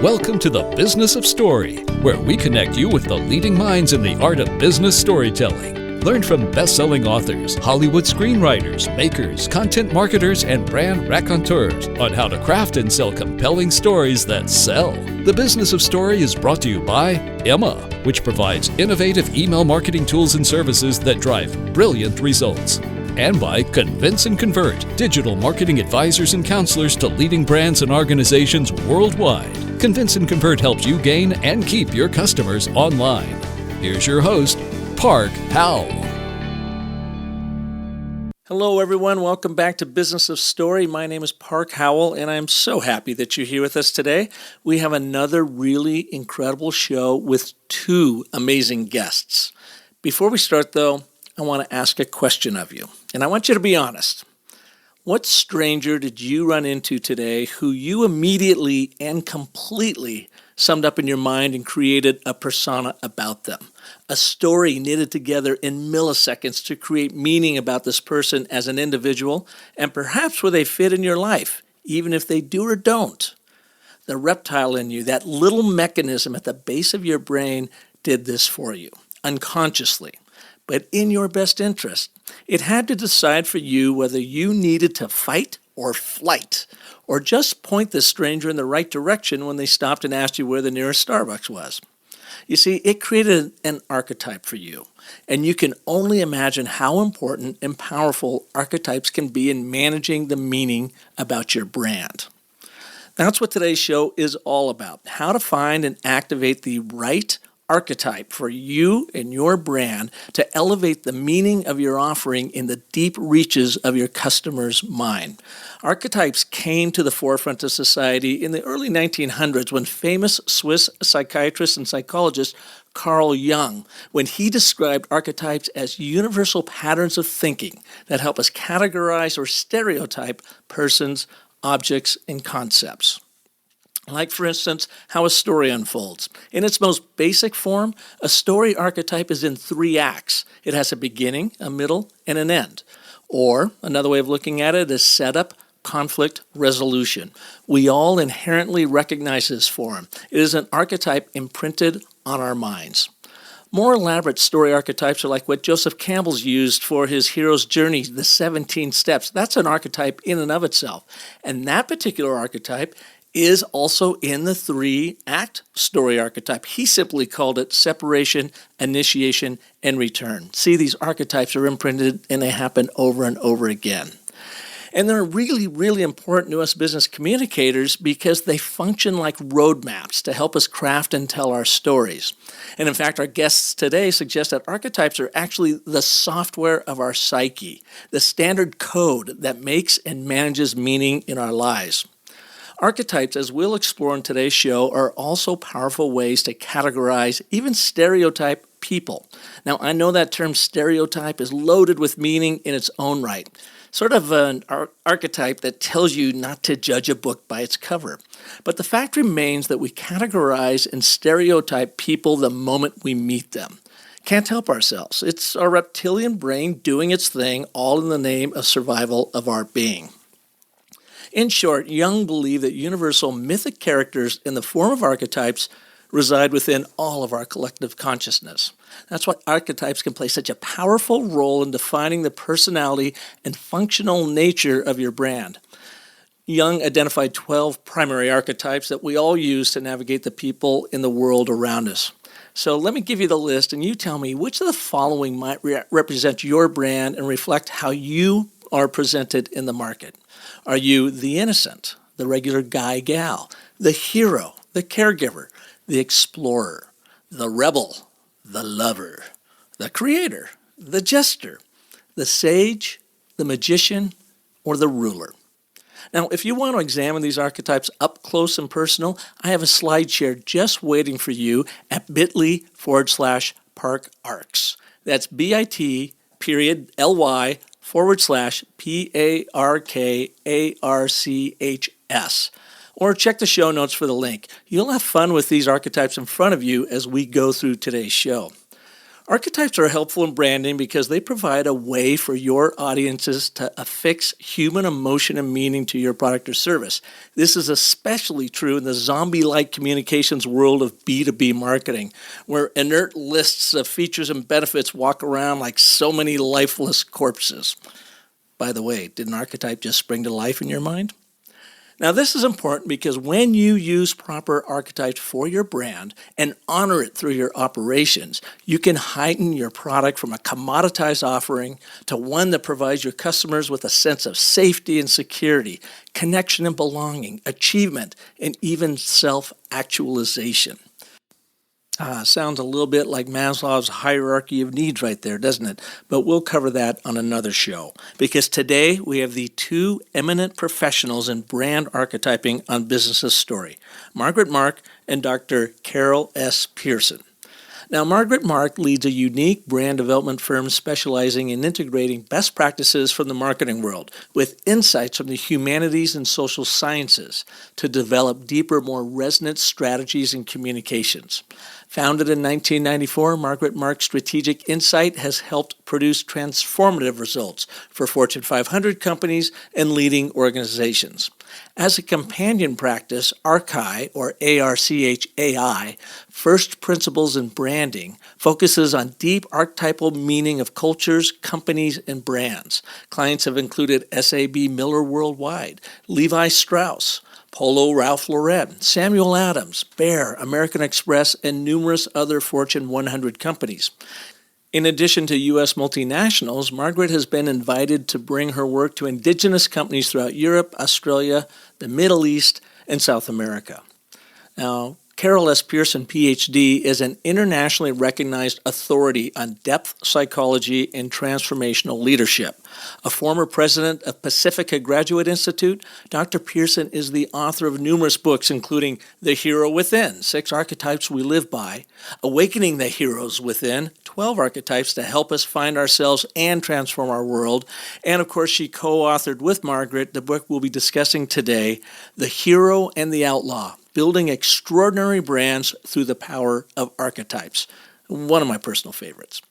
Welcome to the Business of Story, where we connect you with the leading minds in the art of business storytelling. Learn from best-selling authors, Hollywood screenwriters, makers, content marketers, and brand raconteurs on how to craft and sell compelling stories that sell. The Business of Story is brought to you by Emma, which provides innovative email marketing tools and services that drive brilliant results. And by Convince and Convert, digital marketing advisors and counselors to leading brands and organizations worldwide. Convince and Convert helps you gain and keep your customers online. Here's your host, Park Howell. Hello, everyone. Welcome back to Business of Story. My name is Park Howell, and I'm so happy that you're here with us today. We have another really incredible show with two amazing guests. Before we start, though, I want to ask a question of you, and I want you to be honest. What stranger did you run into today who you immediately and completely summed up in your mind and created a persona about them? A story knitted together in milliseconds to create meaning about this person as an individual and perhaps where they fit in your life, even if they do or don't. The reptile in you, that little mechanism at the base of your brain, did this for you, unconsciously, but in your best interest. It had to decide for you whether you needed to fight or flight, or just point the stranger in the right direction when they stopped and asked you where the nearest Starbucks was. You see, it created an archetype for you, and you can only imagine how important and powerful archetypes can be in managing the meaning about your brand. That's what today's show is all about, how to find and activate the right archetype for you and your brand to elevate the meaning of your offering in the deep reaches of your customer's mind. Archetypes came to the forefront of society in the early 1900s when famous Swiss psychiatrist and psychologist Carl Jung, when he described archetypes as universal patterns of thinking that help us categorize or stereotype persons, objects, and concepts. Like, for instance, how a story unfolds. In its most basic form, a story archetype is in 3 acts. It has a beginning, a middle, and an end. Or, another way of looking at it is setup, conflict, resolution. We all inherently recognize this form. It is an archetype imprinted on our minds. More elaborate story archetypes are like what Joseph Campbell's used for his hero's journey, the 17 steps. That's an archetype in and of itself. And that particular archetype is also in the 3-act story archetype. He simply called it separation, initiation, and return. See, these archetypes are imprinted and they happen over and over again. And they're really, really important to us business communicators because they function like roadmaps to help us craft and tell our stories. And in fact, our guests today suggest that archetypes are actually the software of our psyche, the standard code that makes and manages meaning in our lives. Archetypes, as we'll explore in today's show, are also powerful ways to categorize, even stereotype people. Now, I know that term stereotype is loaded with meaning in its own right, sort of an archetype that tells you not to judge a book by its cover. But the fact remains that we categorize and stereotype people the moment we meet them. Can't help ourselves. It's our reptilian brain doing its thing, all in the name of survival of our being. In short, Jung believed that universal mythic characters in the form of archetypes reside within all of our collective consciousness. That's why archetypes can play such a powerful role in defining the personality and functional nature of your brand. Jung identified 12 primary archetypes that we all use to navigate the people in the world around us. So let me give you the list, and you tell me which of the following might represent your brand and reflect how you are presented in the market. Are you the innocent, the regular guy-gal, the hero, the caregiver, the explorer, the rebel, the lover, the creator, the jester, the sage, the magician, or the ruler? Now, if you want to examine these archetypes up close and personal, I have a slide share just waiting for you at bit.ly/parkarcs. That's bit.ly/PARKARCHS. Or check the show notes for the link. You'll have fun with these archetypes in front of you as we go through today's show. Archetypes are helpful in branding because they provide a way for your audiences to affix human emotion and meaning to your product or service. This is especially true in the zombie-like communications world of B2B marketing, where inert lists of features and benefits walk around like so many lifeless corpses. By the way, did an archetype just spring to life in your mind? Now, this is important because when you use proper archetypes for your brand and honor it through your operations, you can heighten your product from a commoditized offering to one that provides your customers with a sense of safety and security, connection and belonging, achievement, and even self-actualization. Sounds a little bit like Maslow's hierarchy of needs right there, doesn't it? But we'll cover that on another show, because today we have the two eminent professionals in brand archetyping on Business of Story, Margaret Mark and Dr. Carol S. Pearson. Now, Margaret Mark leads a unique brand development firm specializing in integrating best practices from the marketing world with insights from the humanities and social sciences to develop deeper, more resonant strategies and communications. Founded in 1994, Margaret Mark's strategic insight has helped produce transformative results for Fortune 500 companies and leading organizations. As a companion practice, Archi, or ARCHAI, First Principles in Branding, focuses on deep archetypal meaning of cultures, companies, and brands. Clients have included SAB Miller Worldwide, Levi Strauss, Polo Ralph Lauren, Samuel Adams, Bear, American Express, and numerous other Fortune 100 companies. In addition to U.S. multinationals, Margaret has been invited to bring her work to indigenous companies throughout Europe, Australia, the Middle East, and South America. Now, Carol S. Pearson, Ph.D., is an internationally recognized authority on depth psychology and transformational leadership. A former president of Pacifica Graduate Institute, Dr. Pearson is the author of numerous books, including The Hero Within, 6 Archetypes We Live By, Awakening the Heroes Within, 12 Archetypes to Help Us Find Ourselves and Transform Our World, and of course she co-authored with Margaret the book we'll be discussing today, The Hero and the Outlaw, Building Extraordinary Brands Through the Power of Archetypes. One of my personal favorites.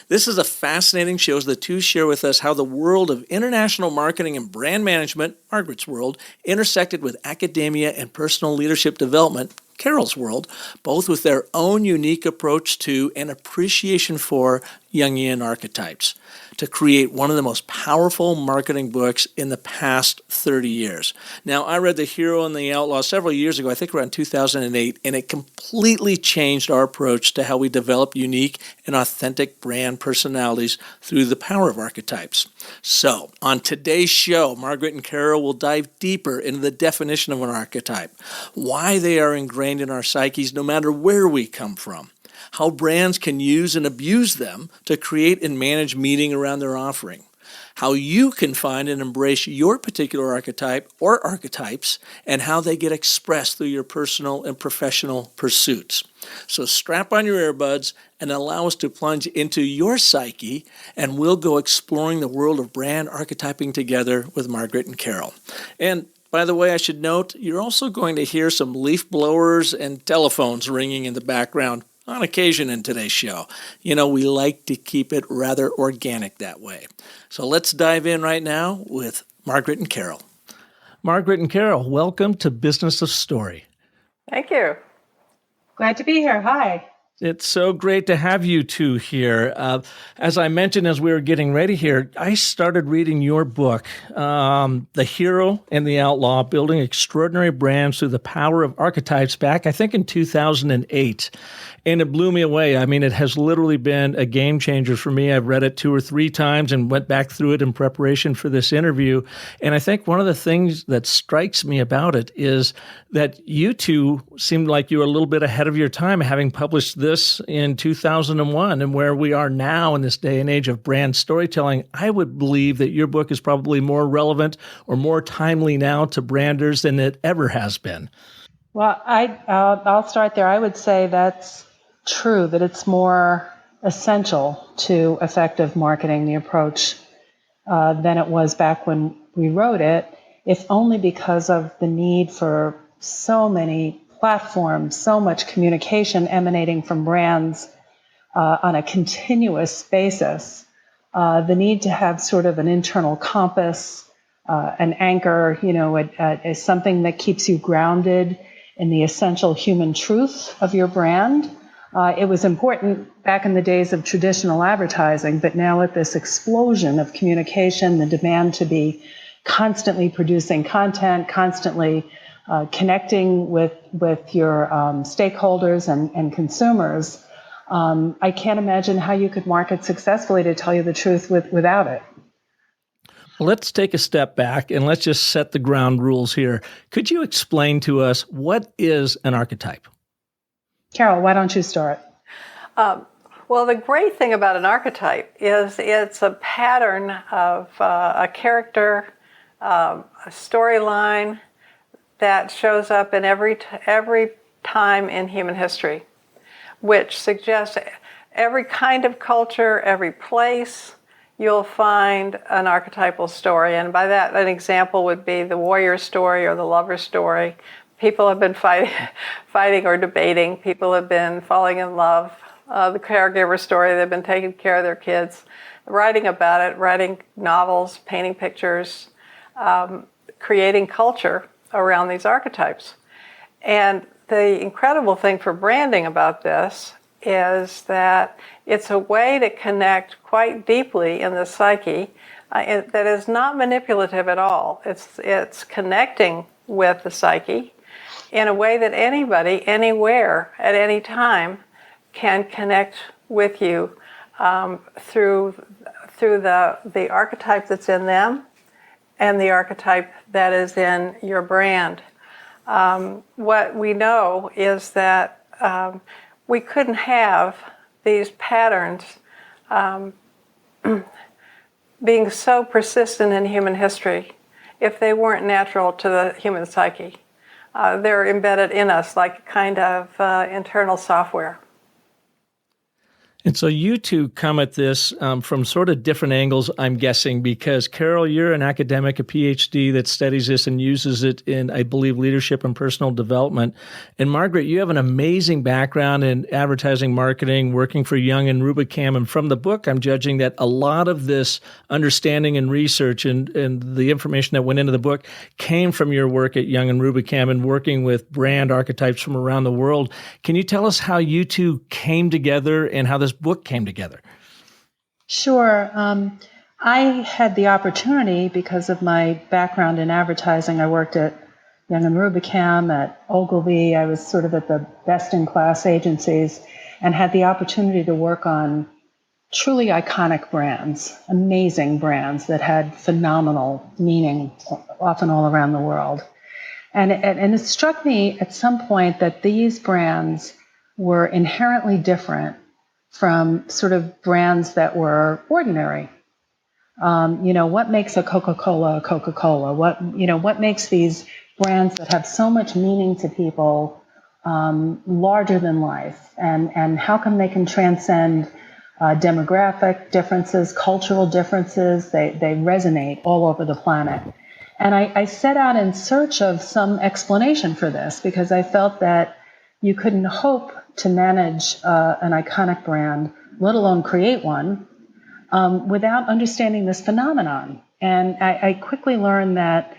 This is a fascinating show as the two share with us how the world of international marketing and brand management, Margaret's world, intersected with academia and personal leadership development, Carol's world, both with their own unique approach to and appreciation for Jungian archetypes, to create one of the most powerful marketing books in the past 30 years. Now, I read The Hero and the Outlaw several years ago, I think around 2008, and it completely changed our approach to how we develop unique and authentic brand personalities through the power of archetypes. So, on today's show, Margaret and Carol will dive deeper into the definition of an archetype, why they are ingrained in our psyches no matter where we come from, how brands can use and abuse them to create and manage meaning around their offering, how you can find and embrace your particular archetype or archetypes, and how they get expressed through your personal and professional pursuits. So strap on your earbuds and allow us to plunge into your psyche, and we'll go exploring the world of brand archetyping together with Margaret and Carol. And by the way, I should note, you're also going to hear some leaf blowers and telephones ringing in the background on occasion in today's show. You know, we like to keep it rather organic that way. So let's dive in right now with Margaret and Carol. Margaret and Carol, welcome to Business of Story. Thank you. Glad to be here. Hi. It's so great to have you two here. As I mentioned as we were getting ready here, I started reading your book, The Hero and the Outlaw, Building Extraordinary Brands Through the Power of Archetypes, back, I think, in 2008. And it blew me away. I mean, it has literally been a game changer for me. I've read it 2 or 3 times and went back through it in preparation for this interview. And I think one of the things that strikes me about it is that you two seemed like you were a little bit ahead of your time, having published this in 2001, and where we are now in this day and age of brand storytelling. I would believe that your book is probably more relevant or more timely now to branders than it ever has been. Well, I'll start there. I would say that's true, that it's more essential to effective marketing, the approach, than it was back when we wrote it, if only because of the need for so many platforms, so much communication emanating from brands on a continuous basis, the need to have sort of an internal compass, an anchor, is something that keeps you grounded in the essential human truth of your brand. It was important back in the days of traditional advertising, but now with this explosion of communication, the demand to be constantly producing content, constantly connecting with your stakeholders and consumers, I can't imagine how you could market successfully, to tell you the truth, without it. Let's take a step back and let's just set the ground rules here. Could you explain to us what is an archetype? Carol, why don't you start? Well, the great thing about an archetype is it's a pattern of a character, a storyline that shows up in every time in human history, which suggests every kind of culture, every place, you'll find an archetypal story. And by that, an example would be the warrior story or the lover story. People have been fighting or debating. People have been falling in love. The caregiver story, they've been taking care of their kids, writing about it, writing novels, painting pictures, creating culture around these archetypes. And the incredible thing for branding about this is that it's a way to connect quite deeply in the psyche that is not manipulative at all. It's connecting with the psyche in a way that anybody, anywhere, at any time, can connect with you through the archetype that's in them and the archetype that is in your brand. What we know is that we couldn't have these patterns being so persistent in human history if they weren't natural to the human psyche. They're embedded in us like a kind of internal software. And so you two come at this from sort of different angles, I'm guessing, because Carol, you're an academic, a PhD that studies this and uses it in, I believe, leadership and personal development. And Margaret, you have an amazing background in advertising marketing, working for Young and Rubicam. And from the book, I'm judging that a lot of this understanding and research and the information that went into the book came from your work at Young and Rubicam and working with brand archetypes from around the world. Can you tell us how you two came together and how this book came together? Sure. I had the opportunity, because of my background in advertising. I worked at Young and Rubicam, at Ogilvy. I was sort of at the best-in-class agencies and had the opportunity to work on truly iconic brands, amazing brands that had phenomenal meaning, often all around the world. And it struck me at some point that these brands were inherently different from sort of brands that were ordinary. What makes a Coca-Cola a Coca-Cola? What makes these brands that have so much meaning to people larger than life? And how come they can transcend demographic differences, cultural differences? They resonate all over the planet. And I set out in search of some explanation for this, because I felt that you couldn't hope to manage an iconic brand, let alone create one, without understanding this phenomenon. And I quickly learned that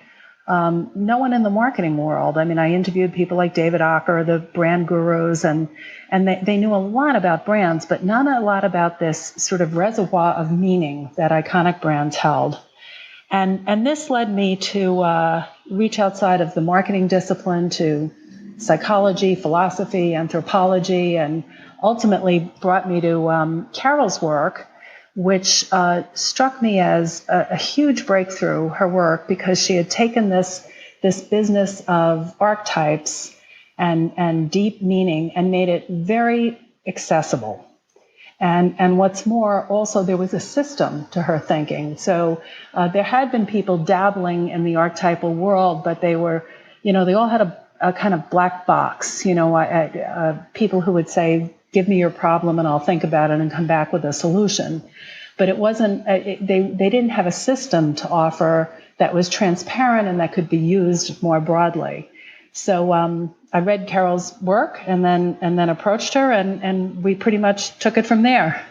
no one in the marketing world, I interviewed people like David Ocker, the brand gurus, and they knew a lot about brands, but not a lot about this sort of reservoir of meaning that iconic brands held. And this led me to reach outside of the marketing discipline to psychology, philosophy, anthropology, and ultimately brought me to Carol's work, which struck me as a huge breakthrough, her work, because she had taken this business of archetypes and deep meaning and made it very accessible. And what's more, also there was a system to her thinking. So there had been people dabbling in the archetypal world, but they were, they all had a kind of black box, people who would say, give me your problem and I'll think about it and come back with a solution. But it wasn't, they didn't have a system to offer that was transparent and that could be used more broadly. So I read Carol's work and then approached her, and we pretty much took it from there.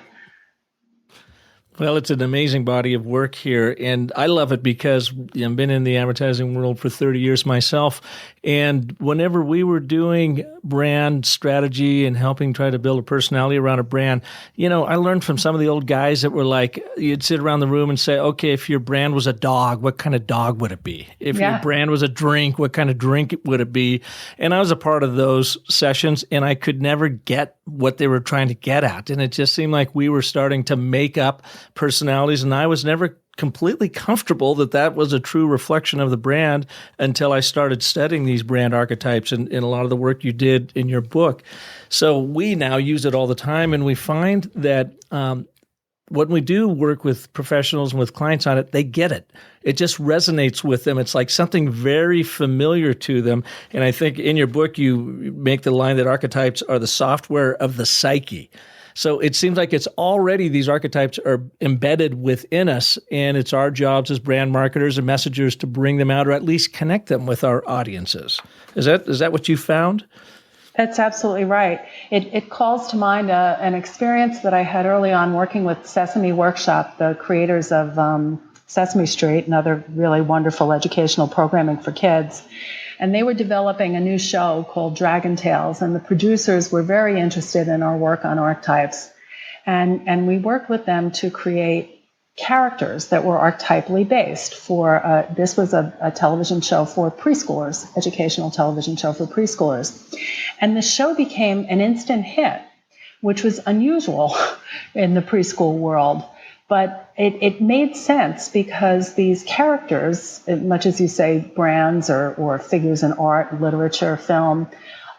Well, it's an amazing body of work here, and I love it because I've been in the advertising world for 30 years myself, and whenever we were doing brand strategy and helping try to build a personality around a brand, I learned from some of the old guys that were like, you'd sit around the room and say, okay, if your brand was a dog, what kind of dog would it be? If your brand was a drink, what kind of drink would it be? And I was a part of those sessions, and I could never get what they were trying to get at, and it just seemed like we were starting to make up personalities, and I was never completely comfortable that was a true reflection of the brand until I started studying these brand archetypes and a lot of the work you did in your book. So we now use it all the time, and we find that when we do work with professionals and with clients on it, they get it. It just resonates with them. It's like something very familiar to them. And I think in your book, you make the line that archetypes are the software of the psyche. So it seems like it's already, these archetypes are embedded within us, and it's our jobs as brand marketers and messengers to bring them out or at least connect them with our audiences. Is that what you found? That's absolutely right. It calls to mind an experience that I had early on working with Sesame Workshop, the creators of Sesame Street and other really wonderful educational programming for kids. And they were developing a new show called Dragon Tales, and the producers were very interested in our work on archetypes. And we worked with them to create characters that were archetypally based for, this was a television show for preschoolers, educational television show for preschoolers. And the show became an instant hit, which was unusual in the preschool world. But it made sense because these characters, much as you say, brands or figures in art, literature, film,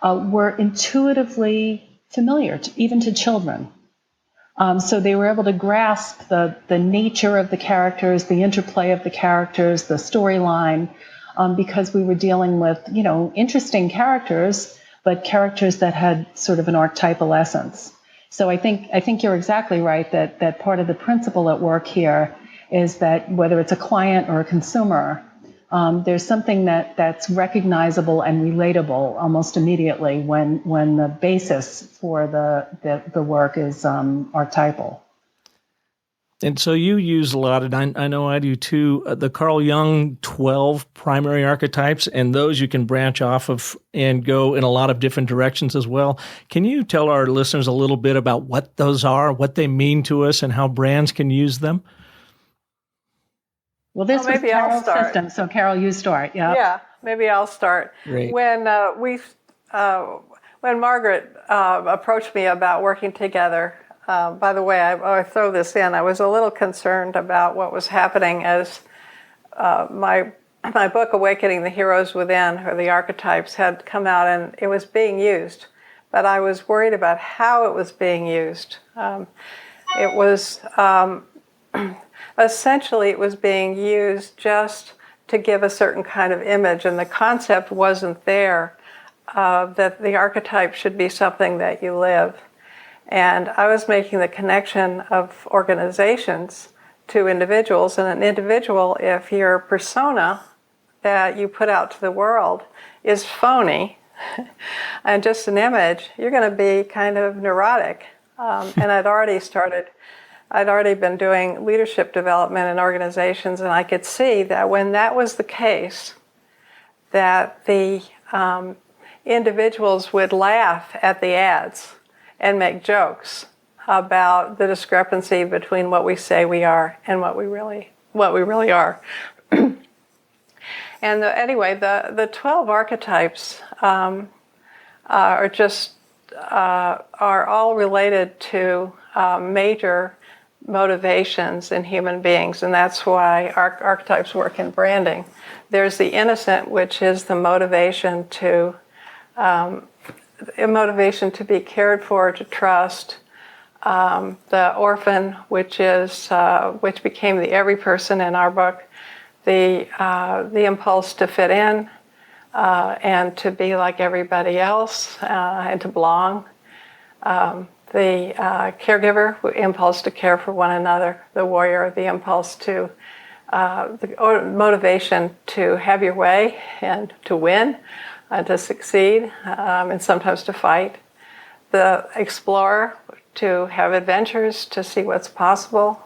were intuitively familiar, even to children. So they were able to grasp the nature of the characters, the interplay of the characters, the storyline, because we were dealing with, interesting characters, but characters that had sort of an archetypal essence. So I think you're exactly right that part of the principle at work here is that whether it's a client or a consumer, there's something that's recognizable and relatable almost immediately when the basis for the work is archetypal. And so you use a lot, and I know I do too, the Carl Jung 12 primary archetypes, and those you can branch off of and go in a lot of different directions as well. Can you tell our listeners a little bit about what those are, what they mean to us, and how brands can use them? Well, this was Carol's system, so Carol, you start. Yeah, maybe I'll start. Great. When Margaret approached me about working together, by the way, I throw this in. I was a little concerned about what was happening as my book, Awakening the Heroes Within, or the Archetypes, had come out and it was being used. But I was worried about how it was being used. It was essentially it was being used just to give a certain kind of image, and the concept wasn't there that the archetype should be something that you live. And I was making the connection of organizations to individuals. And an individual, if your persona that you put out to the world is phony and just an image, you're going to be kind of neurotic. And I'd already been doing leadership development in organizations, and I could see that when that was the case, that the individuals would laugh at the ads and make jokes about the discrepancy between what we say we are and what we really are. And anyway, the 12 archetypes are all related to major motivations in human beings, and that's why archetypes work in branding. There's the innocent, which is the motivation to be cared for, to trust. The orphan, which became the every person in our book. The impulse to fit in and to be like everybody else and to belong. The caregiver, impulse to care for one another. The warrior, the impulse to motivation to have your way and to win. to succeed, and sometimes to fight. The explorer, to have adventures, to see what's possible.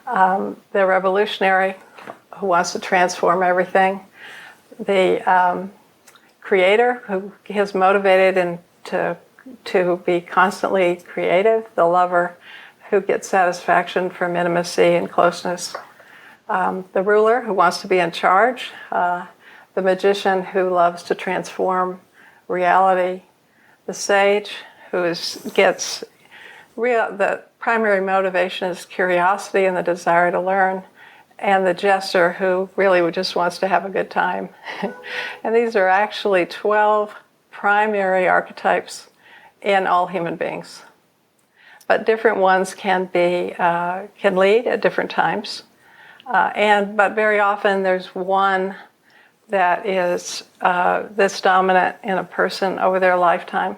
The revolutionary, who wants to transform everything. The creator, who is motivated and to be constantly creative. The lover, who gets satisfaction from intimacy and closeness. The ruler, who wants to be in charge. The magician, who loves to transform reality. The sage, the primary motivation is curiosity and the desire to learn. And the jester, who really just wants to have a good time. And these are actually 12 primary archetypes in all human beings. But different ones can lead at different times. But very often there's one that is that's dominant in a person over their lifetime.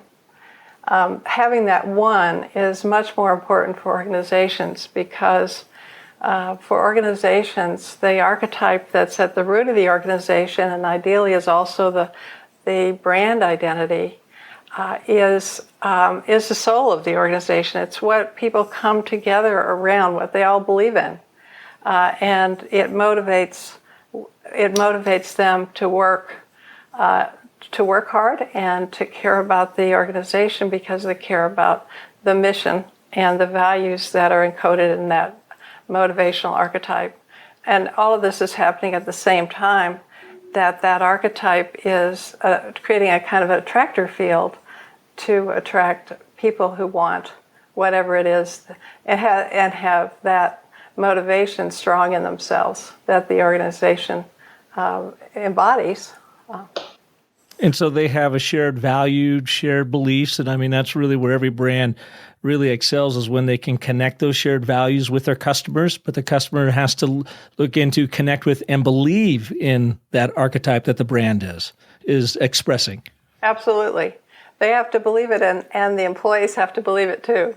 Having that one is much more important for organizations because for organizations, the archetype that's at the root of the organization, and ideally is also the brand identity, is the soul of the organization. It's what people come together around, what they all believe in, and it motivates them to work hard and to care about the organization because they care about the mission and the values that are encoded in that motivational archetype. And all of this is happening at the same time that archetype is creating a kind of attractor field to attract people who want whatever it is and have that motivation strong in themselves that the organization embodies. And so they have a shared value, shared beliefs, and I mean that's really where every brand really excels is when they can connect those shared values with their customers, but the customer has to look into, connect with, and believe in that archetype that the brand is expressing. Absolutely. They have to believe it, and the employees have to believe it too.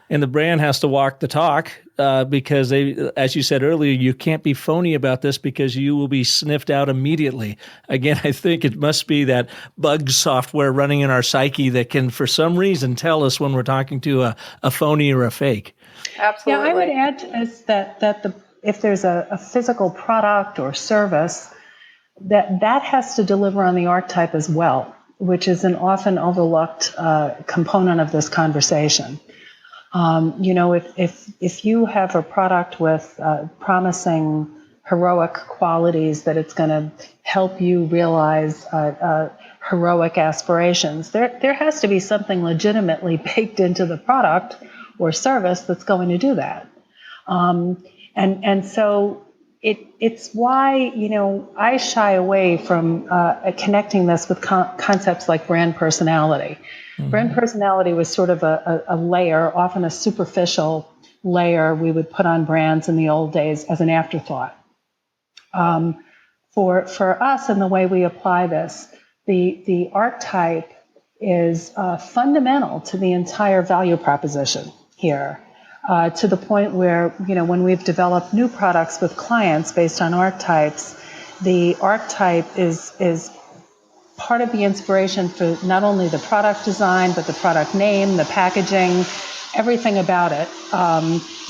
And the brand has to walk the talk because as you said earlier, you can't be phony about this because you will be sniffed out immediately. Again, I think it must be that bug software running in our psyche that can, for some reason, tell us when we're talking to a phony or a fake. Absolutely. Yeah, I would add to this that if there's a physical product or service, that has to deliver on the archetype as well, which is an often overlooked component of this conversation. If you have a product with promising heroic qualities that it's going to help you realize heroic aspirations, there has to be something legitimately baked into the product or service that's going to do that. And so it's why, I shy away from connecting this with concepts like brand personality. Mm-hmm. Brand personality was sort of a layer, often a superficial layer we would put on brands in the old days as an afterthought. For us and the way we apply this, the archetype is fundamental to the entire value proposition here, to the point where, when we've developed new products with clients based on archetypes, the archetype is part of the inspiration for not only the product design, but the product name, the packaging, everything about it,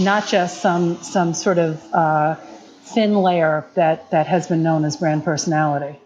not just some sort of thin layer that has been known as brand personality.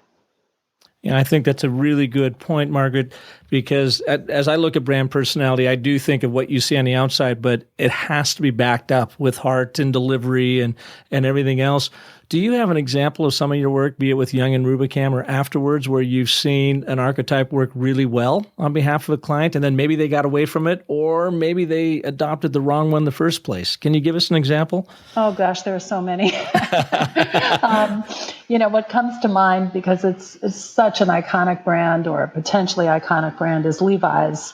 Yeah, I think that's a really good point, Margaret, because as I look at brand personality, I do think of what you see on the outside, but it has to be backed up with heart and delivery and everything else. Do you have an example of some of your work, be it with Young and Rubicam or afterwards, where you've seen an archetype work really well on behalf of a client, and then maybe they got away from it, or maybe they adopted the wrong one in the first place? Can you give us an example? Oh, gosh, there are so many. What comes to mind, because it's such an iconic brand or a potentially iconic brand, is Levi's.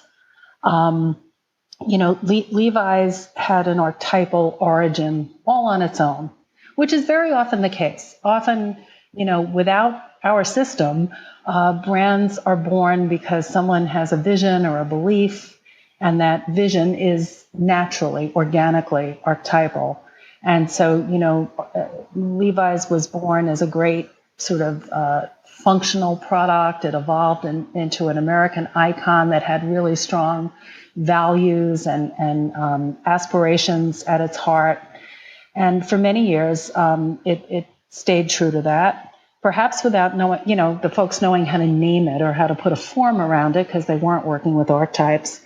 Levi's had an archetypal origin all on its own, which is very often the case. Often, without our system, brands are born because someone has a vision or a belief, and that vision is naturally, organically archetypal. And so, Levi's was born as a great sort of functional product. It evolved into an American icon that had really strong values and aspirations at its heart. And for many years, it stayed true to that, perhaps without knowing, the folks knowing how to name it or how to put a form around it because they weren't working with archetypes.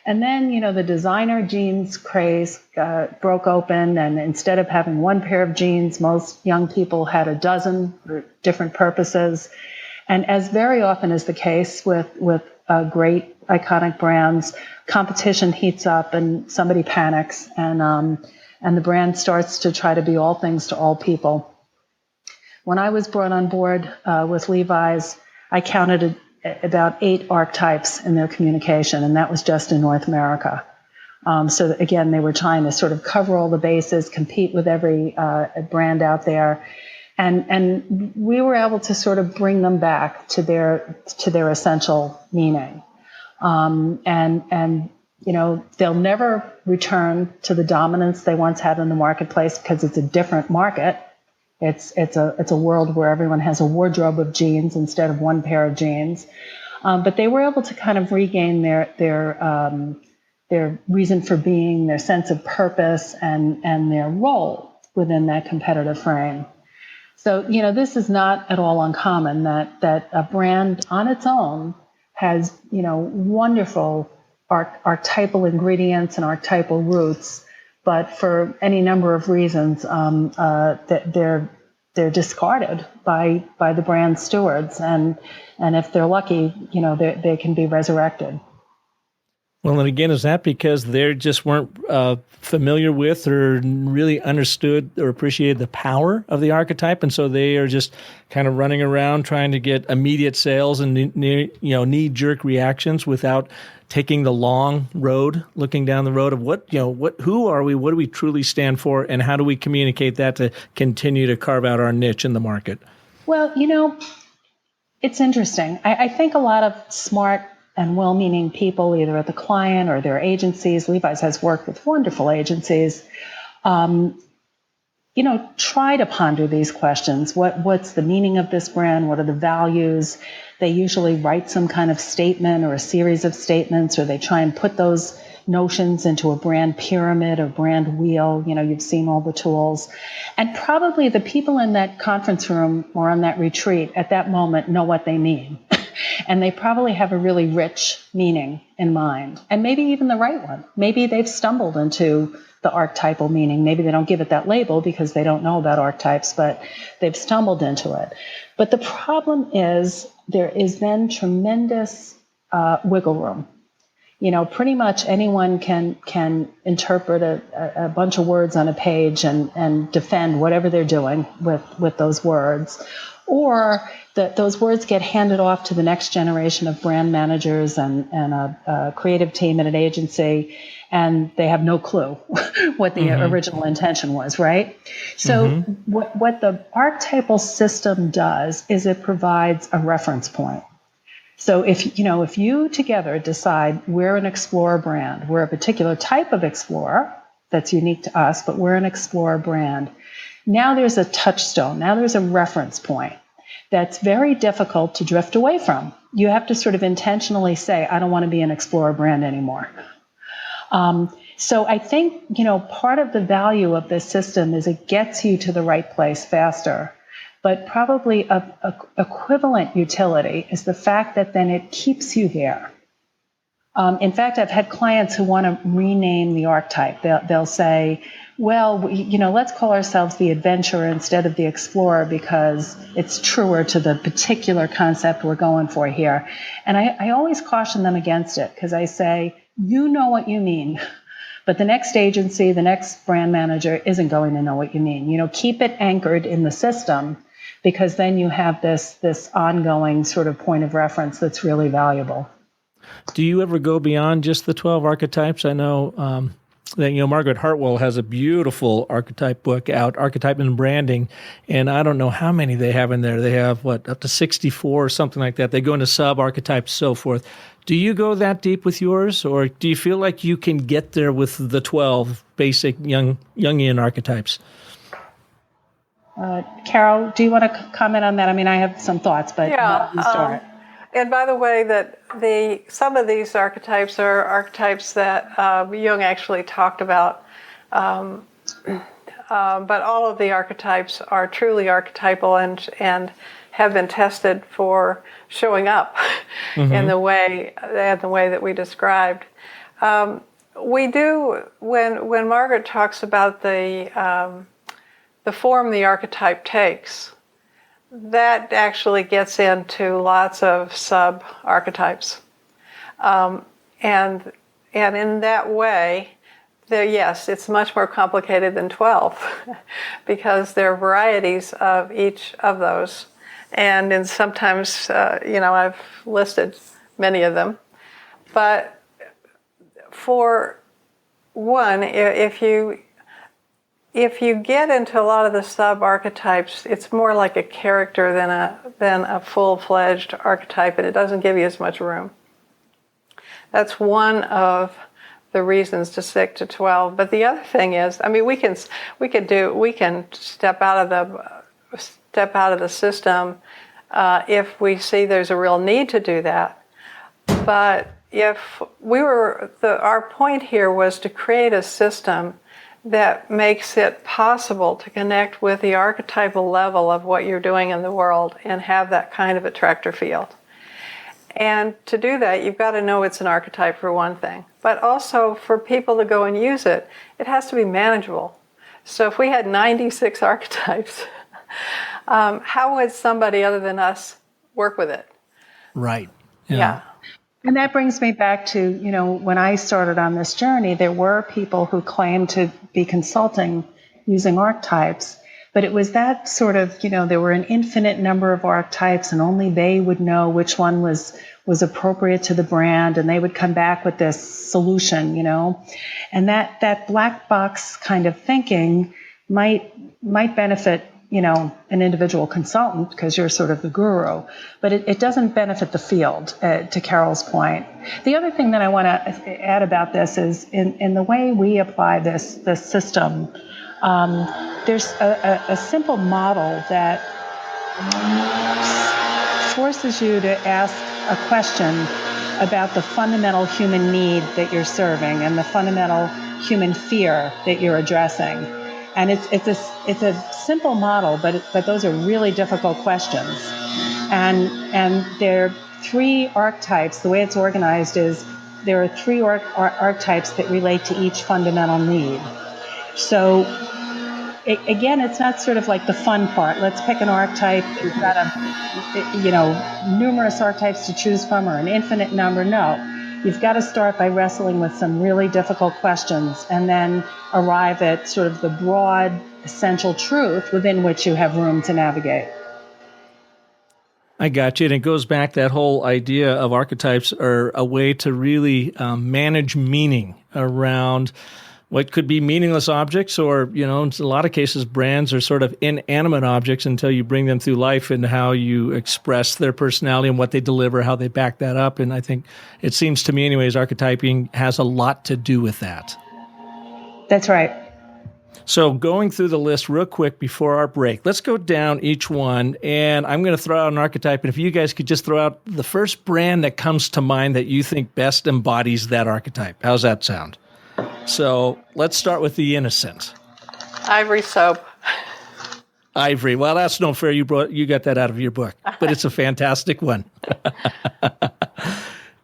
And then, the designer jeans craze broke open, and instead of having one pair of jeans, most young people had a dozen for different purposes. And as very often is the case with great iconic brands, competition heats up and somebody panics, and the brand starts to try to be all things to all people. When I was brought on board with Levi's, I counted about 8 archetypes in their communication, and that was just in North America. So again, they were trying to sort of cover all the bases, compete with every brand out there, and we were able to sort of bring them back to their essential meaning. And they'll never return to the dominance they once had in the marketplace because it's a different market. It's a world where everyone has a wardrobe of jeans instead of one pair of jeans. But they were able to kind of regain their reason for being, their sense of purpose, and their role within that competitive frame. So, this is not at all uncommon that a brand on its own has, wonderful archetypal ingredients and archetypal roots, but for any number of reasons, they're discarded by the brand stewards, and if they're lucky, they can be resurrected. Well, and again, is that because they just weren't familiar with or really understood or appreciated the power of the archetype, and so they are just kind of running around trying to get immediate sales and knee-jerk reactions without taking the long road, looking down the road of who are we, what do we truly stand for, and how do we communicate that to continue to carve out our niche in the market? Well, it's interesting. I think a lot of smart and well-meaning people, either at the client or their agencies, Levi's has worked with wonderful agencies, try to ponder these questions. What's the meaning of this brand? What are the values? They usually write some kind of statement or a series of statements, or they try and put those notions into a brand pyramid or brand wheel. You've seen all the tools. And probably the people in that conference room or on that retreat at that moment know what they mean. And they probably have a really rich meaning in mind, and maybe even the right one. Maybe they've stumbled into the archetypal meaning. Maybe they don't give it that label because they don't know about archetypes, but they've stumbled into it. But the problem is there is then tremendous wiggle room. Pretty much anyone can interpret a bunch of words on a page and defend whatever they're doing with those words. Or that those words get handed off to the next generation of brand managers and a creative team at an agency, and they have no clue what the original intention was, right? So what the archetypal system does is it provides a reference point. So if you together decide we're an explorer brand, we're a particular type of explorer that's unique to us, but we're an explorer brand, now there's a touchstone, now there's a reference point that's very difficult to drift away from. You have to sort of intentionally say, I don't want to be an explorer brand anymore. So I think, part of the value of this system is it gets you to the right place faster. But probably of equivalent utility is the fact that then it keeps you there. In fact, I've had clients who want to rename the archetype. They'll say, well, let's call ourselves the adventurer instead of the explorer because it's truer to the particular concept we're going for here. And I always caution them against it because I say, you know what you mean, but the next agency, the next brand manager isn't going to know what you mean. Keep it anchored in the system because then you have this ongoing sort of point of reference that's really valuable. Do you ever go beyond just the 12 archetypes? I know that Margaret Hartwell has a beautiful archetype book out, Archetype and Branding, and I don't know how many they have in there. They have, up to 64 or something like that. They go into sub-archetypes, so forth. Do you go that deep with yours, or do you feel like you can get there with the 12 basic Jungian archetypes? Carol, do you want to comment on that? I mean, I have some thoughts, but Yeah. you start. And by the way, that some of these archetypes are archetypes that Jung actually talked about, but all of the archetypes are truly archetypal and have been tested for showing up in the way that we described. We do when Margaret talks about the form the archetype takes. That actually gets into lots of sub-archetypes. And in that way, yes, it's much more complicated than 12 because there are varieties of each of those. And sometimes, I've listed many of them. But for one, if you get into a lot of the sub-archetypes, it's more like a character than a full-fledged archetype, and it doesn't give you as much room. That's one of the reasons to stick to 12. But the other thing is, I mean, we can step out of the system if we see there's a real need to do that. But if our point here was to create a system that makes it possible to connect with the archetypal level of what you're doing in the world and have that kind of attractor field. And to do that, you've got to know it's an archetype for one thing. But also for people to go and use it, it has to be manageable. So if we had 96 archetypes, how would somebody other than us work with it? Right. Yeah. And that brings me back to, when I started on this journey, there were people who claimed to be consulting using archetypes, but it was that sort of, there were an infinite number of archetypes and only they would know which one was appropriate to the brand, and they would come back with this solution, and that black box kind of thinking might benefit an individual consultant because you're sort of the guru, but it doesn't benefit the field, to Carol's point. The other thing that I want to add about this is in the way we apply this system, there's a simple model that forces you to ask a question about the fundamental human need that you're serving and the fundamental human fear that you're addressing. And it's a simple model, but those are really difficult questions. And there are three archetypes. The way it's organized is there are three archetypes that relate to each fundamental need. So again, it's not sort of like the fun part. Let's pick an archetype. You've got numerous archetypes to choose from or an infinite number. No. You've got to start by wrestling with some really difficult questions and then arrive at sort of the broad, essential truth within which you have room to navigate. I got you. And it goes back, that whole idea of archetypes are a way to really manage meaning around what could be meaningless objects, or, in a lot of cases, brands are sort of inanimate objects until you bring them through life and how you express their personality and what they deliver, how they back that up. And I think it seems to me anyways, archetyping has a lot to do with that. That's right. So going through the list real quick before our break, let's go down each one, and I'm going to throw out an archetype, and if you guys could just throw out the first brand that comes to mind that you think best embodies that archetype. How's that sound? So let's start with the innocent. Ivory soap. Ivory. Well, that's no fair. You got that out of your book, but it's a fantastic one.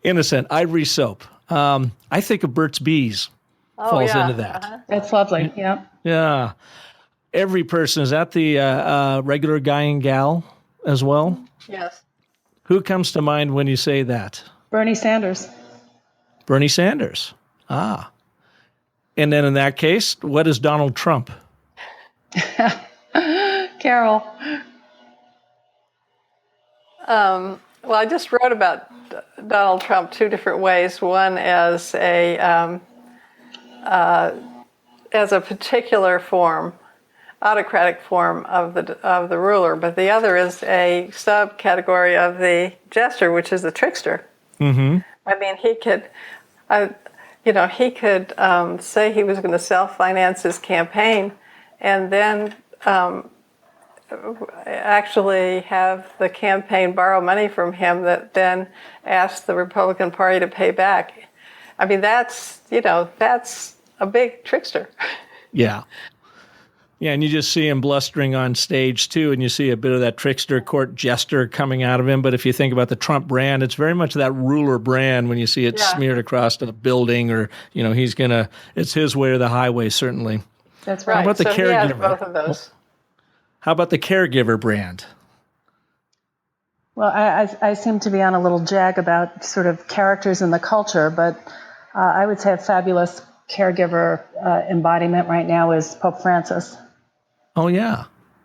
Innocent. Ivory soap. I think of Burt's Bees. Falls into that. Uh-huh. That's lovely. Yeah. Yeah. Every person, is that the regular guy and gal as well? Yes. Who comes to mind when you say that? Bernie Sanders. Bernie Sanders. Ah. And then in that case, what is Donald Trump? Carol. Well, I just wrote about Donald Trump two different ways. One as a particular form, autocratic form of the ruler, but the other is a subcategory of the jester, which is the trickster. Mm-hmm. I mean, he could say he was going to self-finance his campaign, and then actually have the campaign borrow money from him that then asked the Republican Party to pay back. I mean, that's a big trickster. Yeah. Yeah, and you just see him blustering on stage, too, and you see a bit of that trickster court jester coming out of him. But if you think about the Trump brand, it's very much that ruler brand when you see it smeared across the building, or, it's his way or the highway, certainly. That's right. How about the so caregiver? He has both of those. How about the caregiver brand? Well, I seem to be on a little jag about sort of characters in the culture, but I would say a fabulous caregiver embodiment right now is Pope Francis. Oh, yeah,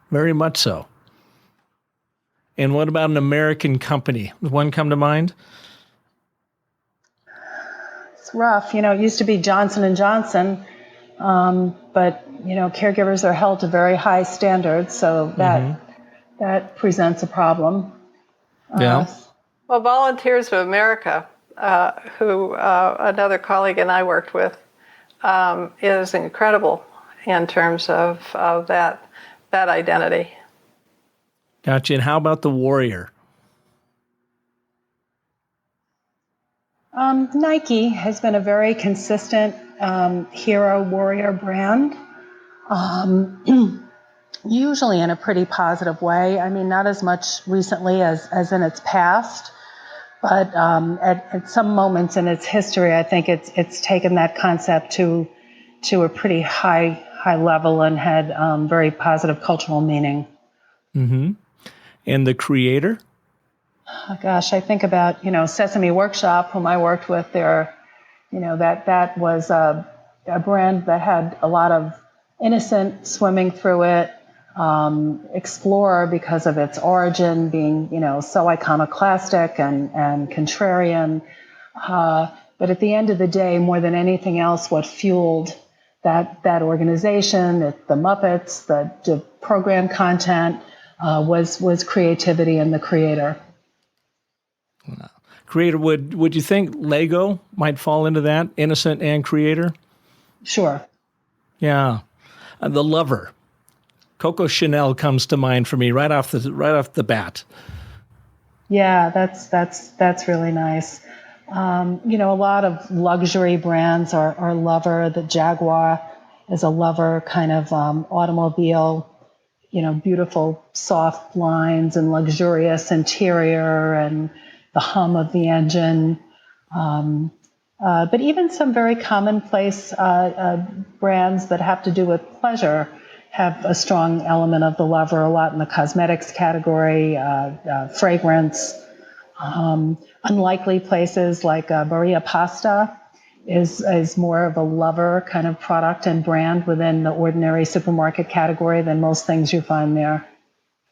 very much so. And what about an American company? Does one come to mind? It's rough. It used to be Johnson & Johnson, but, caregivers are held to very high standards, so that presents a problem. Yeah. Well, Volunteers of America, who another colleague and I worked with, is incredible in terms of that identity. Gotcha. And how about the warrior? Nike has been a very consistent hero warrior brand, usually in a pretty positive way. I mean, not as much recently as in its past, but at some moments in its history, I think it's taken that concept to a pretty high level and had very positive cultural meaning. Mm-hmm. And the creator? Oh, gosh, I think about, Sesame Workshop, whom I worked with there. That was a brand that had a lot of innocent swimming through it. Explorer because of its origin being, so iconoclastic and contrarian. But at the end of the day, more than anything else, what fueled that organization, the Muppets, the program content, was creativity and the creator. Creator, would you think Lego might fall into that, innocent and creator? Sure. Yeah. The Lover. Coco Chanel comes to mind for me right off the bat. Yeah, that's really nice. A lot of luxury brands are Lover. The Jaguar is a Lover kind of automobile. Beautiful soft lines and luxurious interior and the hum of the engine. But even some very commonplace brands that have to do with pleasure have a strong element of the Lover, a lot in the cosmetics category, fragrance. Unlikely places like Maria Pasta is more of a Lover kind of product and brand within the ordinary supermarket category than most things you find there.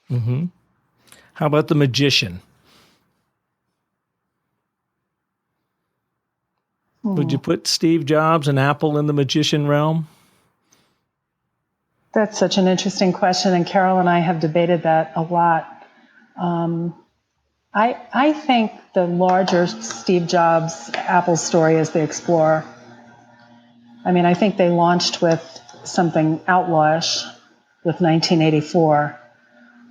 Mm-hmm. How about the magician? Would you put Steve Jobs and Apple in the magician realm? That's such an interesting question, and Carol and I have debated that a lot. I think the larger Steve Jobs Apple story is the Explorer. I mean, I think they launched with something outlawish with 1984,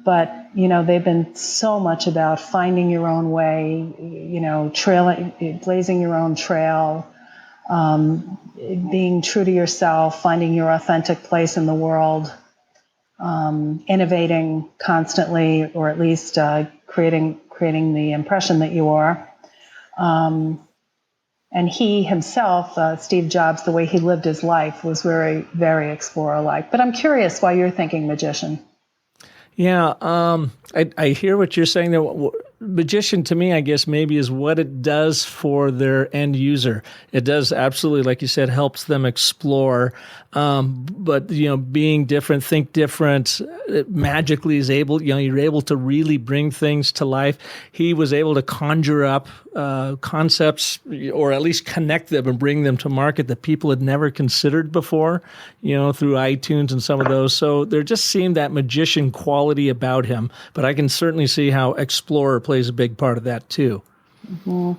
but they've been so much about finding your own way, blazing your own trail. Being true to yourself, finding your authentic place in the world, innovating constantly, or at least creating the impression that you are. And he himself, Steve Jobs, the way he lived his life was very, very explorer-like. But I'm curious why you're thinking magician. Yeah, I hear what you're saying there. Magician, to me, I guess maybe is what it does for their end user. It does absolutely, like you said, helps them explore. But, being different, think different, it magically is able, you're able to really bring things to life. He was able to conjure up concepts, or at least connect them and bring them to market that people had never considered before, through iTunes and some of those. So there just seemed that magician quality about him. But I can certainly see how Explorer plays a big part of that too. Mm-hmm.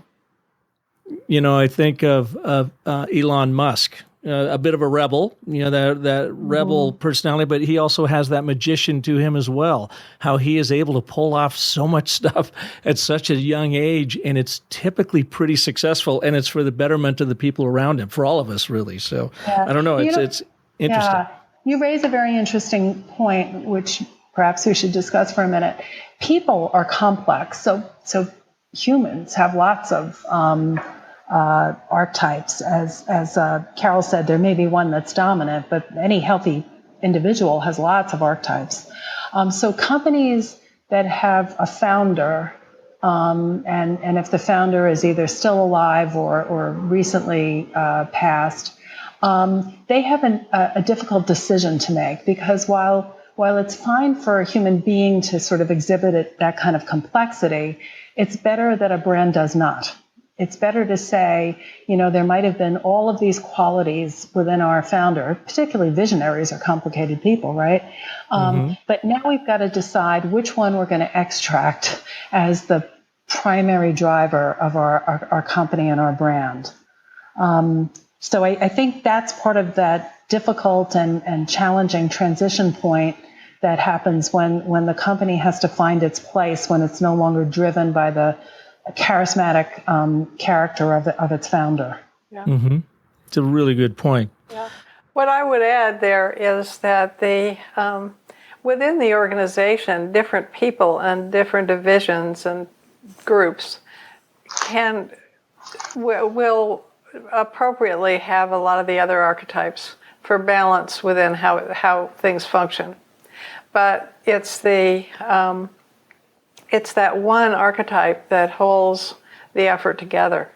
I think of Elon Musk. a bit of a rebel, that rebel personality, but he also has that magician to him as well, how he is able to pull off so much stuff at such a young age, and it's typically pretty successful, and it's for the betterment of the people around him, for all of us, really. So I don't know, it's interesting. Yeah, you raise a very interesting point, which perhaps we should discuss for a minute. People are complex, so humans have lots of archetypes. As Carol said, there may be one that's dominant, but any healthy individual has lots of archetypes. So companies that have a founder, and if the founder is either still alive or recently passed, they have a difficult decision to make, because while it's fine for a human being to sort of exhibit that kind of complexity, it's better that a brand does not. It's better to say, there might have been all of these qualities within our founder, particularly visionaries are complicated people, right? But now we've got to decide which one we're going to extract as the primary driver of our company and our brand. So I think that's part of that difficult and challenging transition point that happens when the company has to find its place, when it's no longer driven by the charismatic character of its founder. Yeah. Mm-hmm. It's a really good point. Yeah. What I would add there is that within the organization, different people and different divisions and groups will appropriately have a lot of the other archetypes for balance within how things function. But it's that one archetype that holds the effort together.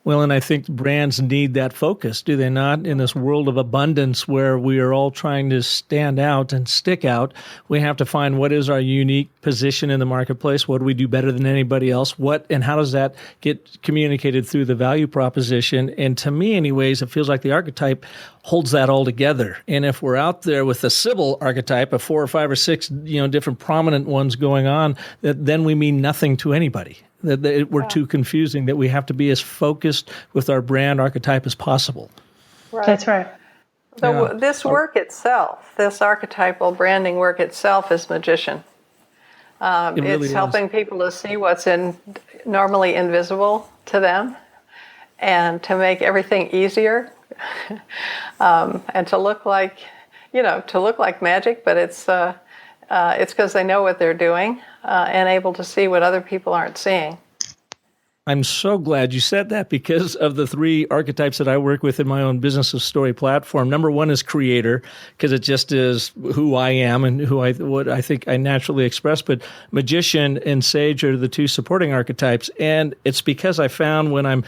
Well, and I think brands need that focus, do they not? In this world of abundance where we are all trying to stand out and stick out, we have to find what is our unique position in the marketplace. What do we do better than anybody else? And how does that get communicated through the value proposition? And to me, anyways, it feels like the archetype holds that all together. And if we're out there with the Sybil archetype of 4 or 5 or 6, different prominent ones going on, then we mean nothing to anybody. That we're too confusing, that we have to be as focused with our brand archetype as possible. Right. That's right. So this work itself, this archetypal branding work itself is magician. It's helping people to see what's normally invisible to them and to make everything easier and to look like magic, but it's because they know what they're doing and able to see what other people aren't seeing. I'm so glad you said that, because of the 3 archetypes that I work with in my own Business of Story platform. Number 1 is creator, because it just is who I am and what I think I naturally express. But magician and sage are the 2 supporting archetypes. And it's because I found when I'm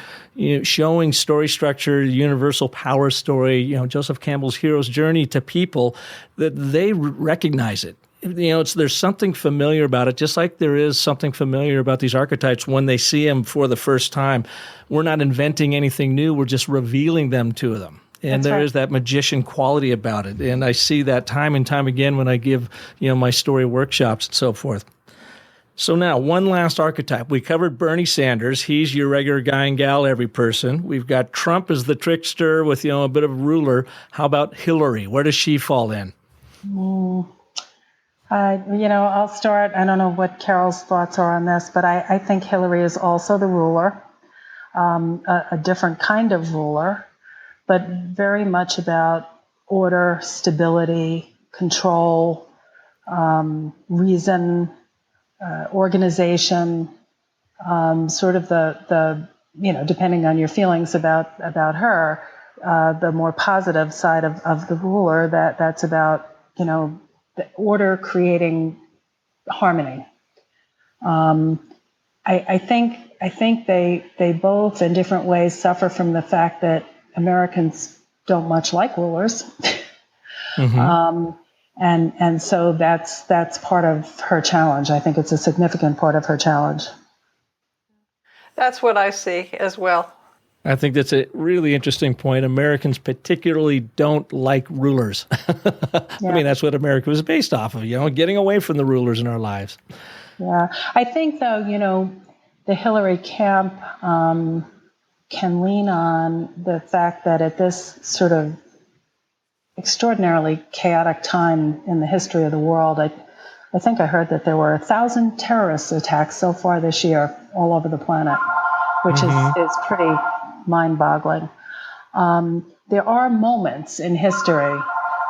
showing story structure, universal power story, Joseph Campbell's hero's journey to people, that they recognize it. There's something familiar about it, just like there is something familiar about these archetypes when they see them for the first time. We're not inventing anything new. We're just revealing them to them. And there is that magician quality about it. And I see that time and time again when I give, my story workshops and so forth. So now, one last archetype. We covered Bernie Sanders. He's your regular guy and gal, every person. We've got Trump as the trickster with, a bit of a ruler. How about Hillary? Where does she fall in? I'll start. I don't know what Carol's thoughts are on this, but I think Hillary is also the ruler, a different kind of ruler, but very much about order, stability, control, reason, organization, sort of the depending on your feelings about her, the more positive side of the ruler, that's about, the order creating harmony. I think they both in different ways suffer from the fact that Americans don't much like rulers. And so that's part of her challenge. I think it's a significant part of her challenge. That's what I see as well. I think that's a really interesting point. Americans particularly don't like rulers. I mean, that's what America was based off of, getting away from the rulers in our lives. Yeah. I think, though, the Hillary camp can lean on the fact that at this sort of extraordinarily chaotic time in the history of the world, I think I heard that there were 1,000 terrorist attacks so far this year all over the planet, which is pretty mind-boggling. There are moments in history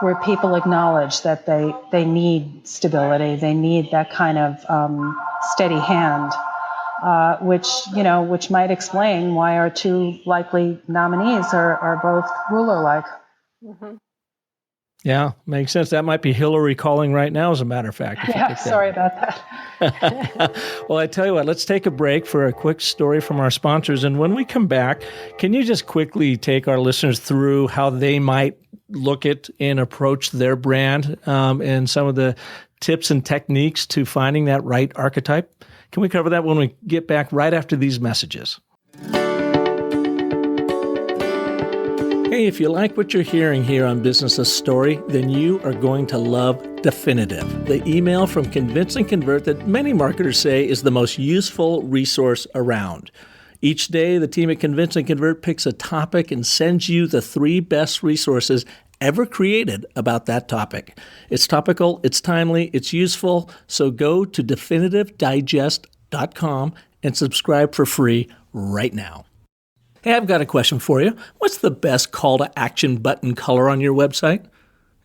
where people acknowledge that they need stability, they need that kind of steady hand, which might explain why our two likely nominees are both ruler-like. Mm-hmm. Yeah, makes sense. That might be Hillary calling right now, as a matter of fact. Yeah, sorry about that. Well, I tell you what, let's take a break for a quick story from our sponsors. And when we come back, can you just quickly take our listeners through how they might look at and approach their brand and some of the tips and techniques to finding that right archetype? Can we cover that when we get back right after these messages? Hey, if you like what you're hearing here on Business of Story, then you are going to love Definitive, the email from Convince and Convert that many marketers say is the most useful resource around. Each day, the team at Convince and Convert picks a topic and sends you the 3 best resources ever created about that topic. It's topical, it's timely, it's useful, so go to definitivedigest.com and subscribe for free right now. Hey, I've got a question for you. What's the best call to action button color on your website?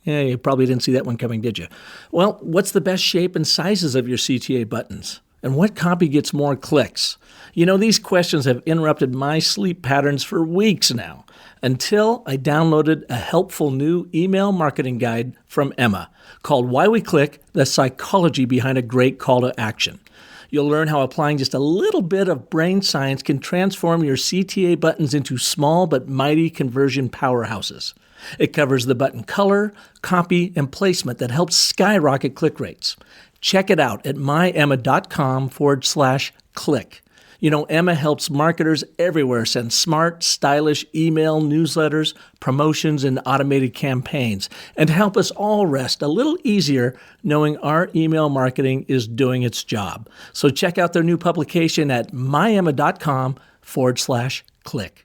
Yeah, you probably didn't see that one coming, did you? Well, what's the best shape and sizes of your CTA buttons? And what copy gets more clicks? You know, these questions have interrupted my sleep patterns for weeks now, until I downloaded a helpful new email marketing guide from Emma called Why We Click: The Psychology Behind a Great Call to Action. You'll learn how applying just a little bit of brain science can transform your CTA buttons into small but mighty conversion powerhouses. It covers the button color, copy, and placement that helps skyrocket click rates. Check it out at myemma.com/click. You know, Emma helps marketers everywhere send smart, stylish email newsletters, promotions, and automated campaigns, and to help us all rest a little easier knowing our email marketing is doing its job. So check out their new publication at myemma.com/click.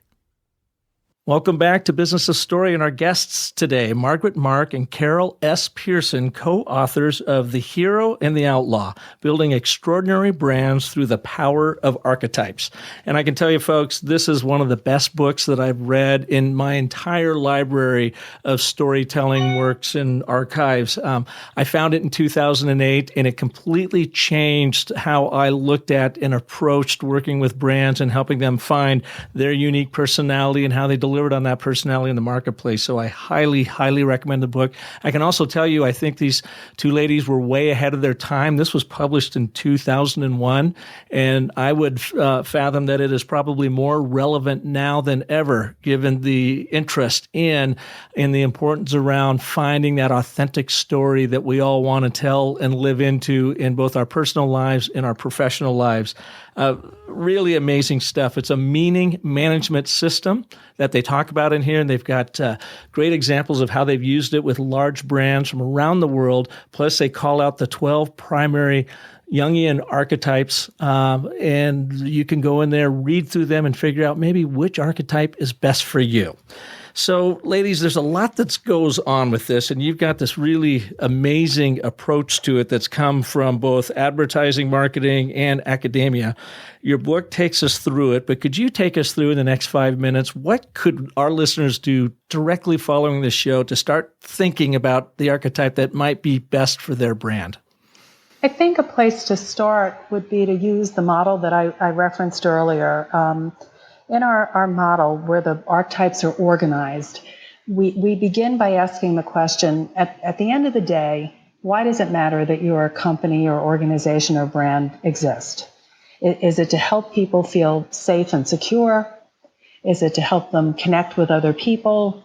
Welcome back to Business of Story, and our guests today, Margaret Mark and Carol S. Pearson, co-authors of The Hero and the Outlaw, Building Extraordinary Brands Through the Power of Archetypes. And I can tell you, folks, this is one of the best books that I've read in my entire library of storytelling works and archives. I found it in 2008, and it completely changed how I looked at and approached working with brands and helping them find their unique personality and how they delivered on that personality in the marketplace. So I highly, highly recommend the book. I can also tell you, I think these two ladies were way ahead of their time. This was published in 2001, and I would fathom that it is probably more relevant now than ever, given the interest in the importance around finding that authentic story that we all want to tell and live into in both our personal lives and our professional lives. Really amazing stuff. It's a meaning management system that they talk about in here, and they've got great examples of how they've used it with large brands from around the world. Plus, they call out the 12 primary Jungian archetypes, and you can go in there, read through them, and figure out maybe which archetype is best for you. So, ladies, there's a lot that goes on with this, and you've got this really amazing approach to it that's come from both advertising, marketing, and academia. Your book takes us through it, but could you take us through in the next 5 minutes, what could our listeners do directly following this show to start thinking about the archetype that might be best for their brand? I think a place to start would be to use the model that I referenced earlier. In our model, where the archetypes are organized, we begin by asking the question, at the end of the day, why does it matter that your company or organization or brand exist? Is it to help people feel safe and secure? Is it to help them connect with other people?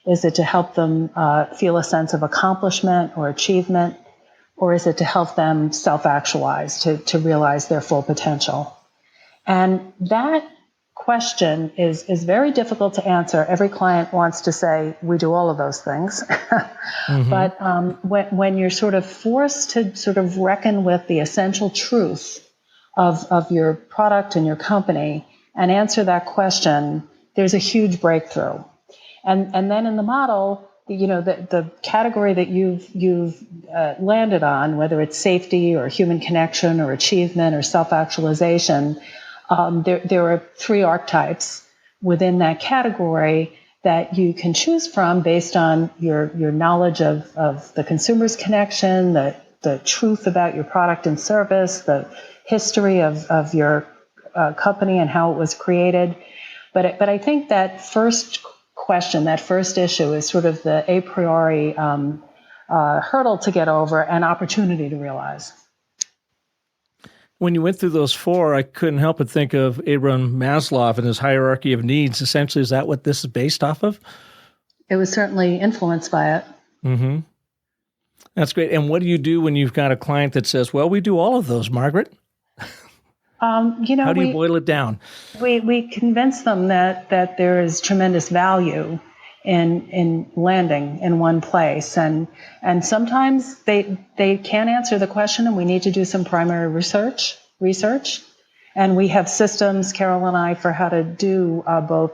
Is it to help them feel a sense of accomplishment or achievement? Or is it to help them self-actualize, to realize their full potential? And that question is very difficult to answer. Every client wants to say, we do all of those things. Mm-hmm. But when you're sort of forced to sort of reckon with the essential truth of your product and your company and answer that question there's a huge breakthrough. And then in the model, the category that you've landed on, whether it's safety or human connection or achievement or self-actualization, there are 3 archetypes within that category that you can choose from based on your knowledge of the consumer's connection, the truth about your product and service, the history of your company and how it was created. But I think that first question, that first issue, is sort of the a priori hurdle to get over and opportunity to realize. When you went through those 4, I couldn't help but think of Abraham Maslow and his hierarchy of needs. Essentially, is that what this is based off of? It was certainly influenced by it. Mm-hmm. That's great. And what do you do when you've got a client that says, well, we do all of those, Margaret? How do you boil it down? We convince them that there is tremendous value in landing in one place, and sometimes they can't answer the question, and we need to do some primary research, and we have systems, Carol and I, for how to do both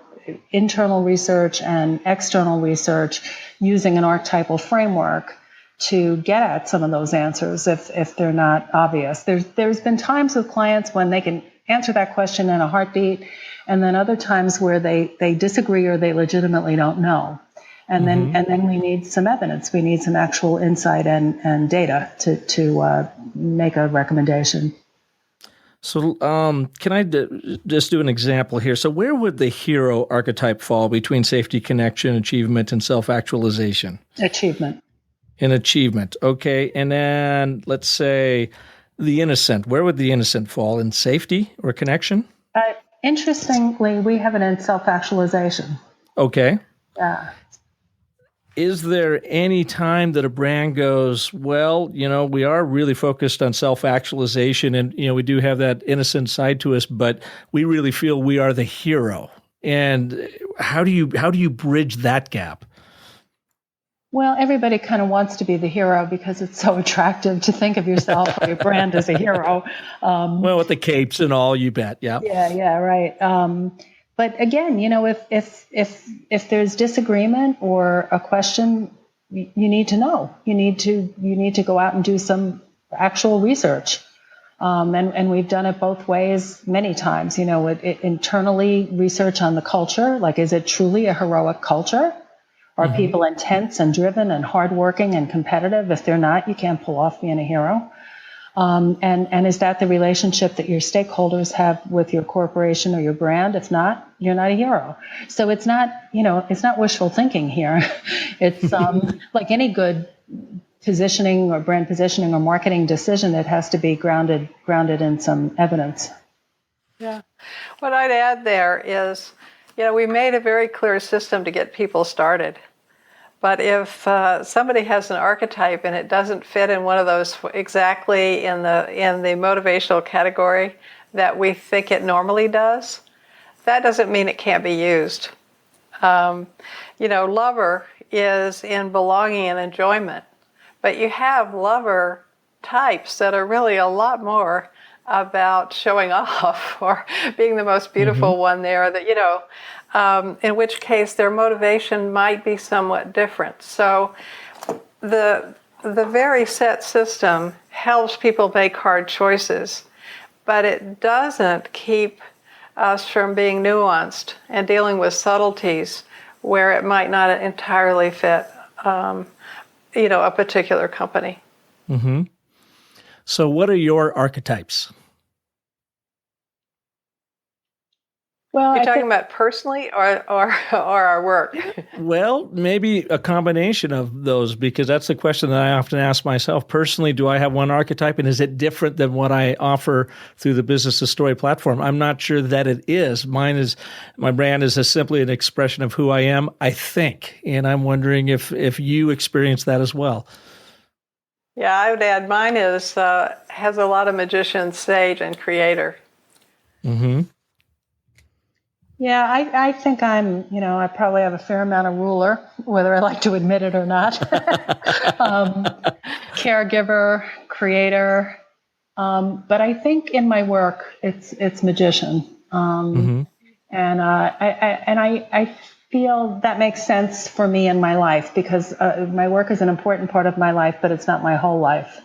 internal research and external research using an archetypal framework to get at some of those answers if they're not obvious. There's been times with clients when they can answer that question in a heartbeat, and then other times where they disagree or they legitimately don't know. And then we need some evidence. We need some actual insight and data to make a recommendation. So can I just do an example here? So where would the hero archetype fall between safety, connection, achievement, and self-actualization? Achievement. In achievement. Okay. And then let's say the innocent. Where would the innocent fall? In safety or connection? Interestingly, we have it in self-actualization. Okay. Yeah. Is there any time that a brand goes, well, we are really focused on self-actualization and, we do have that innocent side to us, but we really feel we are the hero? And how do you bridge that gap? Well, everybody kind of wants to be the hero because it's so attractive to think of yourself or your brand as a hero. Well, with the capes and all, you bet. Yeah. Yeah, right. But again, if there's disagreement or a question, you need to know. You need to go out and do some actual research. And we've done it both ways many times. Internally research on the culture, like, is it truly a heroic culture? Are people intense and driven and hardworking and competitive? If they're not, you can't pull off being a hero. And is that the relationship that your stakeholders have with your corporation or your brand? If not, you're not a hero. So it's not wishful thinking here. It's like any good positioning or brand positioning or marketing decision, it has to be grounded in some evidence. Yeah. What I'd add there is, we made a very clear system to get people started. But if somebody has an archetype and it doesn't fit in one of those exactly in the motivational category that we think it normally does, that doesn't mean it can't be used. Lover is in belonging and enjoyment, but you have lover types that are really a lot more about showing off or being the most beautiful one there, that in which case their motivation might be somewhat different. So the very set system helps people make hard choices, but it doesn't keep us from being nuanced and dealing with subtleties where it might not entirely fit a particular company. Mm-hmm. So what are your archetypes? Well, You're talking about personally or our work? Well, maybe a combination of those, because that's the question that I often ask myself. Personally, do I have one archetype, and is it different than what I offer through the Business of Story platform? I'm not sure that it is. My brand is simply an expression of who I am, I think, and I'm wondering if you experience that as well. Yeah, I would add mine has a lot of magician, sage, and creator. Mm-hmm. Yeah, I think I probably have a fair amount of ruler, whether I like to admit it or not. Caregiver, creator. But I think in my work, it's magician. And I feel that makes sense for me in my life, because my work is an important part of my life, but it's not my whole life.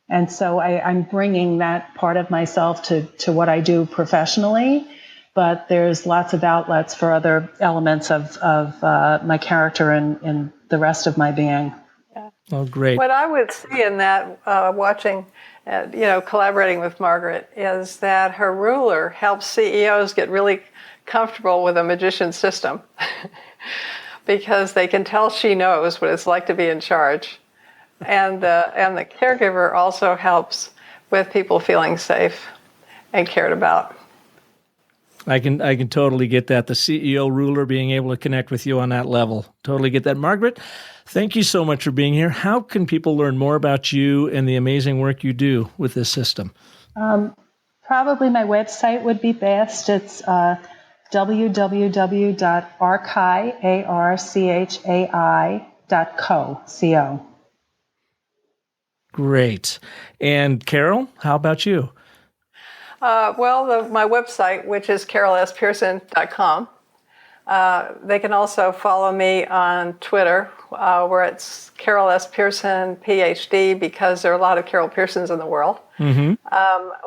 And so I'm bringing that part of myself to what I do professionally, but there's lots of outlets for other elements of my character and the rest of my being. Yeah. Oh, great. What I would see in that, watching, collaborating with Margaret, is that her ruler helps CEOs get really comfortable with a magician's system because they can tell she knows what it's like to be in charge. And the caregiver also helps with people feeling safe and cared about. I can totally get that. The CEO ruler being able to connect with you on that level. Totally get that. Margaret, thank you so much for being here. How can people learn more about you and the amazing work you do with this system? Probably my website would be best. It's www.archai.co. Great. And Carol, how about you? My website, which is carolspearson.com. They can also follow me on Twitter, where it's Carol S. Pearson, PhD, because there are a lot of Carol Pearsons in the world. Mm-hmm.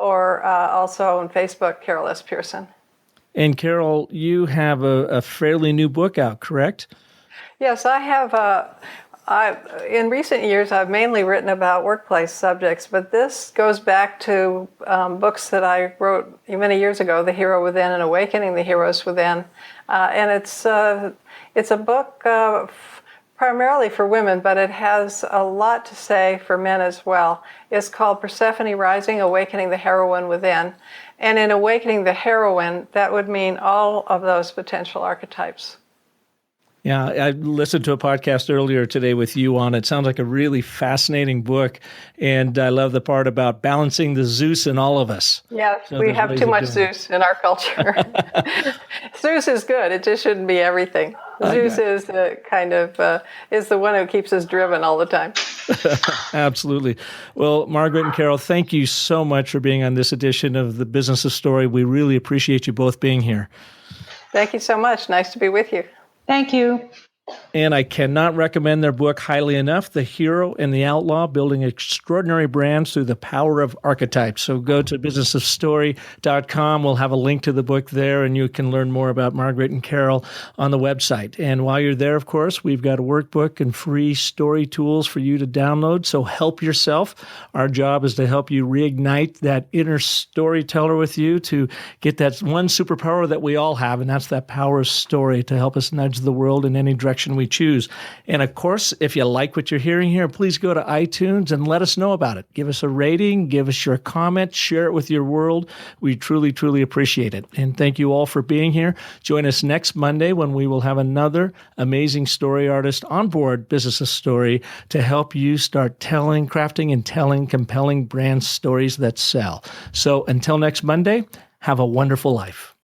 Or also on Facebook, Carol S. Pearson. And Carol, you have a fairly new book out, correct? Yes, I have. In recent years, I've mainly written about workplace subjects, but this goes back to books that I wrote many years ago, The Hero Within and Awakening the Heroes Within. And it's a book primarily for women, but it has a lot to say for men as well. It's called Persephone Rising, Awakening the Heroine Within. And in awakening the heroine, that would mean all of those potential archetypes. Yeah, I listened to a podcast earlier today with you on it. Sounds like a really fascinating book. And I love the part about balancing the Zeus in all of us. Yes, so we have too much Zeus in our culture. Zeus is good. It just shouldn't be everything. Zeus is is the one who keeps us driven all the time. Absolutely. Well, Margaret and Carol, thank you so much for being on this edition of The Business of Story. We really appreciate you both being here. Thank you so much. Nice to be with you. Thank you. And I cannot recommend their book highly enough, The Hero and the Outlaw, Building Extraordinary Brands Through the Power of Archetypes. So go to businessofstory.com. We'll have a link to the book there, and you can learn more about Margaret and Carol on the website. And while you're there, of course, we've got a workbook and free story tools for you to download. So help yourself. Our job is to help you reignite that inner storyteller with you to get that one superpower that we all have, and that's that power of story to help us nudge the world in any direction we choose. And of course, if you like what you're hearing here, please go to iTunes and let us know about it. Give us a rating, give us your comment, share it with your world. We truly, truly appreciate it. And thank you all for being here. Join us next Monday when we will have another amazing story artist on board Business of Story to help you start crafting and telling compelling brand stories that sell. So until next Monday, have a wonderful life.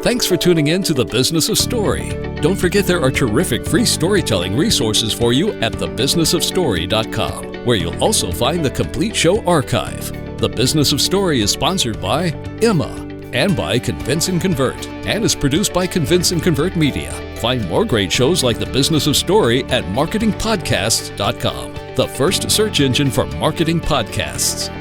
Thanks for tuning in to The Business of Story. Don't forget there are terrific free storytelling resources for you at thebusinessofstory.com, where you'll also find the complete show archive. The Business of Story is sponsored by Emma and by Convince and Convert, and is produced by Convince and Convert Media. Find more great shows like The Business of Story at marketingpodcasts.com, the first search engine for marketing podcasts.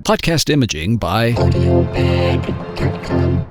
Podcast imaging by AudioBag.com.